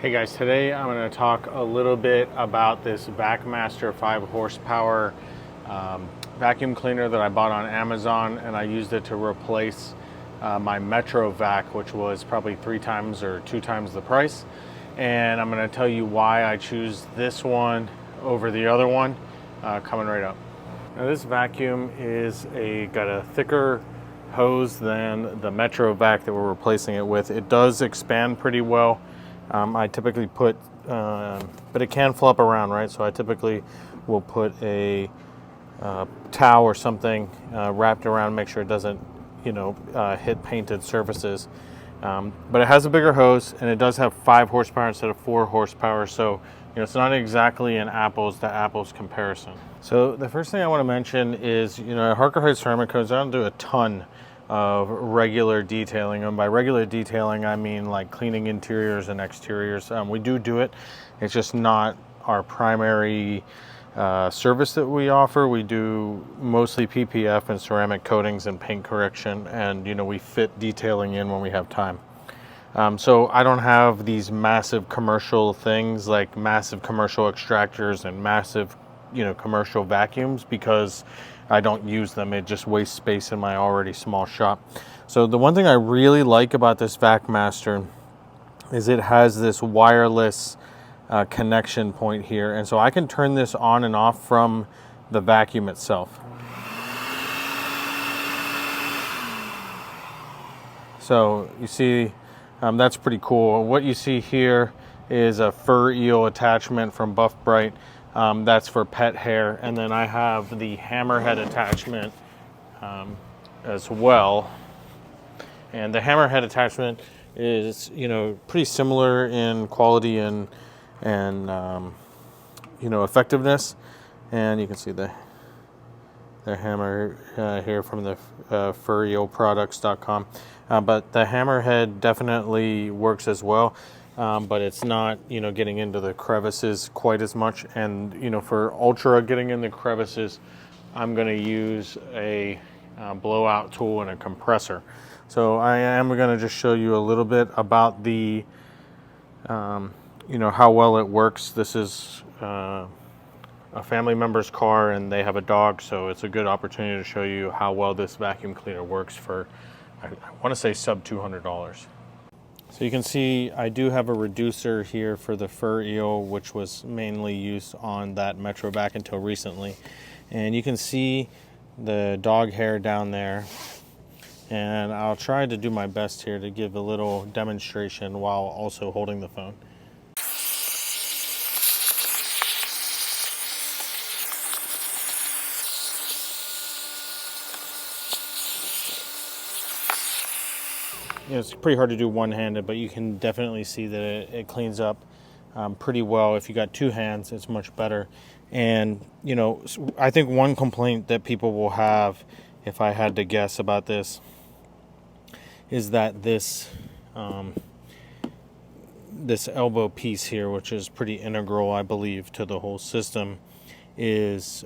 Hey guys, today I'm going to talk a little bit about this Vacmaster 5 horsepower vacuum cleaner that I bought on Amazon, and I used it to replace my Metrovac, which was probably 3 times or 2 times the price. And I'm going to tell you why I choose this one over the other one coming right up. Now this vacuum is got a thicker hose than the Metrovac that we're replacing it with. It does expand pretty well. I typically put, but it can flop around, right? So I typically will put a towel or something wrapped around, make sure it doesn't, hit painted surfaces. But it has a bigger hose, and it does have 5 horsepower instead of 4 horsepower. So, it's not exactly an apples to apples comparison. So the first thing I want to mention is, at Harker Heights ceramic codes, I don't do a ton of regular detailing, and by regular detailing I mean like cleaning interiors and exteriors. We do it, it's just not our primary service that we offer. We do mostly PPF and ceramic coatings and paint correction, and we fit detailing in when we have time. So I don't have these massive commercial things like massive commercial extractors and massive commercial vacuums, because I don't use them. It just wastes space in my already small shop. So the one thing I really like about this Vacmaster is it has this wireless connection point here, and so I can turn this on and off from the vacuum itself. So you see, that's pretty cool. What you see here is a fur eel attachment from Buff Bright. That's for pet hair, and then I have the hammerhead attachment as well. And the hammerhead attachment is pretty similar in quality and effectiveness. And you can see the hammer here from the furreelproducts.com. But the hammerhead definitely works as well. But it's not, getting into the crevices quite as much. And, for ultra getting in the crevices, I'm going to use a blowout tool and a compressor. So I am going to just show you a little bit about the, how well it works. This is a family member's car, and they have a dog, so it's a good opportunity to show you how well this vacuum cleaner works for, I want to say, sub $200. So you can see I do have a reducer here for the fur eel, which was mainly used on that Metrovac until recently. And you can see the dog hair down there. And I'll try to do my best here to give a little demonstration while also holding the phone. It's pretty hard to do one-handed, but you can definitely see that it cleans up pretty well. If you got 2 hands, it's much better. And I think one complaint that people will have, if I had to guess about this, is that this this elbow piece here, which is pretty integral, I believe, to the whole system, is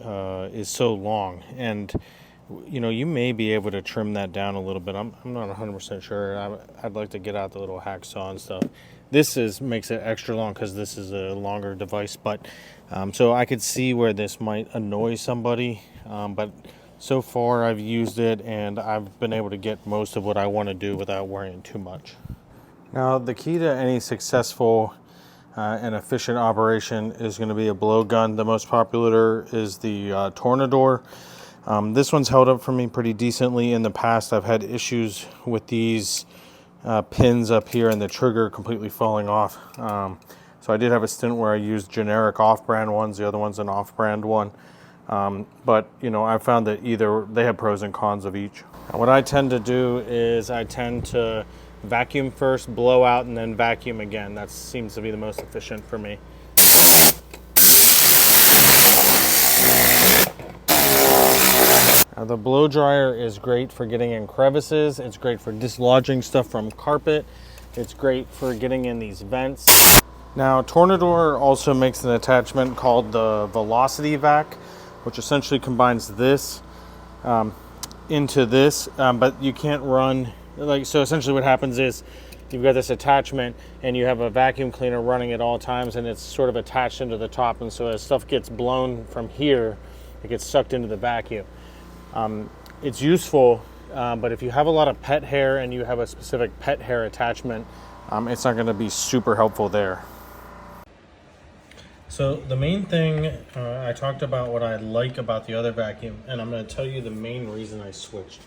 so long. And you may be able to trim that down a little bit. I'm not 100% sure. I'd like to get out the little hacksaw and stuff. This makes it extra long because this is a longer device, but so I could see where this might annoy somebody, but so far I've used it and I've been able to get most of what I want to do without worrying too much. Now the key to any successful and efficient operation is going to be a blowgun. The most popular is the Tornador. This one's held up for me pretty decently. In the past, I've had issues with these pins up here and the trigger completely falling off. So I did have a stint where I used generic off-brand ones. The other one's an off-brand one. But I found that they have pros and cons of each. What I tend to do is I tend to vacuum first, blow out, and then vacuum again. That seems to be the most efficient for me. The blow dryer is great for getting in crevices. It's great for dislodging stuff from carpet. It's great for getting in these vents. Now, Tornador also makes an attachment called the Velocity Vac, which essentially combines this into this, but you can't run, so essentially what happens is you've got this attachment and you have a vacuum cleaner running at all times, and it's sort of attached into the top, and so as stuff gets blown from here, it gets sucked into the vacuum. It's useful, but if you have a lot of pet hair and you have a specific pet hair attachment, it's not going to be super helpful there. So the main thing, I talked about what I like about the other vacuum, and I'm going to tell you the main reason I switched.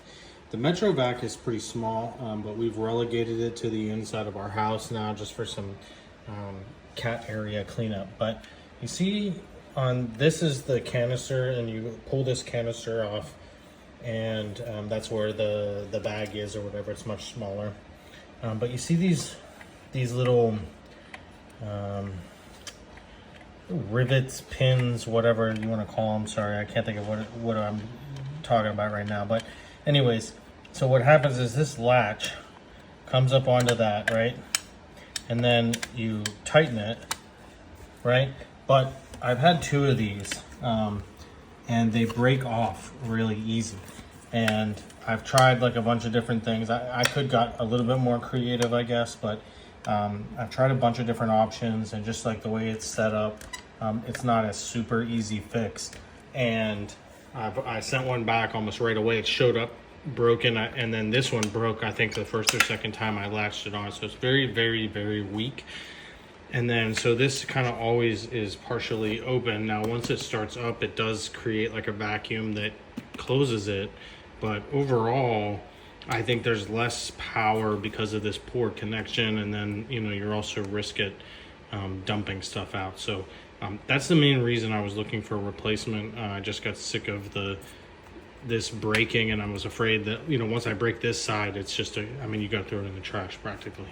The Metrovac is pretty small, but we've relegated it to the inside of our house now just for some cat area cleanup. But you see, this is the canister, and you pull this canister off, and that's where the bag is or whatever. It's much smaller. But you see these little rivets, pins, whatever you want to call them. Sorry, I can't think of what I'm talking about right now. But anyways, so what happens is this latch comes up onto that, right? And then you tighten it, right? But I've had 2 of these, and they break off really easy. And I've tried like a bunch of different things. I could got a little bit more creative, I guess, but I've tried a bunch of different options, and just like the way it's set up, it's not a super easy fix. And I sent one back almost right away. It showed up broken, and then this one broke, I think, the first or second time I latched it on. So it's very, very, very weak. And then, so this kind of always is partially open. Now, once it starts up, it does create like a vacuum that closes it. But overall, I think there's less power because of this poor connection, and then, you know, you're also risk at dumping stuff out. So that's the main reason I was looking for a replacement. I just got sick of this breaking, and I was afraid that, you know, once I break this side, it's just I mean, you got to throw it in the trash practically.